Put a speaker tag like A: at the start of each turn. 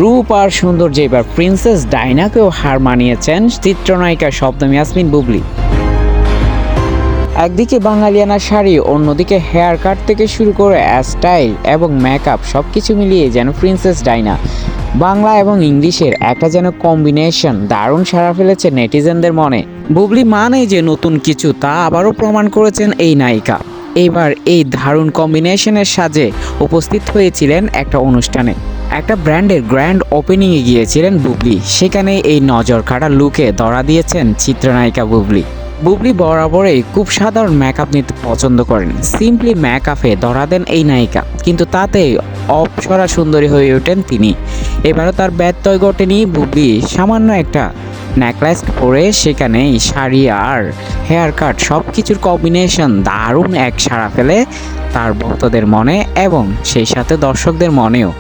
A: রূপ আর সৌন্দর্যে এবার প্রিন্সেস ডায়নাকেও হার মানিয়েছেন চিত্রনায়িকা শবনম ইয়াসমিন বুবলি। একদিকে বাঙালিয়ানা শাড়ি, অন্যদিকে হেয়ার কাট থেকে শুরু করে স্টাইল এবং মেকআপ সবকিছু মিলিয়ে যেন প্রিন্সেস ডায়না। বাংলা এবং ইংলিশের একটা যেন কম্বিনেশন দারুণ সাড়া ফেলেছে নেটিজেনদের মনে। বুবলি মানেই যে নতুন কিছু, তা আবারও প্রমাণ করেছেন এই নায়িকা। এবার এই দারুণ কম্বিনেশনের সাজে উপস্থিত হয়েছিলেন একটা অনুষ্ঠানে। একটা ব্র্যান্ডের গ্র্যান্ড ওপেনিংয়ে গিয়েছিলেন বুবলি। সেখানে এই নজর কাটা লুকে ধরা দিয়েছেন চিত্রনায়িকা বুবলি। বুবলি বরাবরই খুব সাধারণ মেকআপ নিতে পছন্দ করেন। সিম্পলি মেকআপে ধরা দেন এই নায়িকা, কিন্তু তাতেই অপসরা সুন্দরী হয়ে ওঠেন তিনি। এবারও তার ব্যত্যয় ঘটেনি। বুবলি সামান্য একটা নেকলেস পরে সেখানে শাড়ি আর হেয়ার কাট সব কিছুর কম্বিনেশন দারুণ এক সাড়া ফেলে তার ভক্তদের মনে এবং সেই সাথে দর্শকদের মনেও।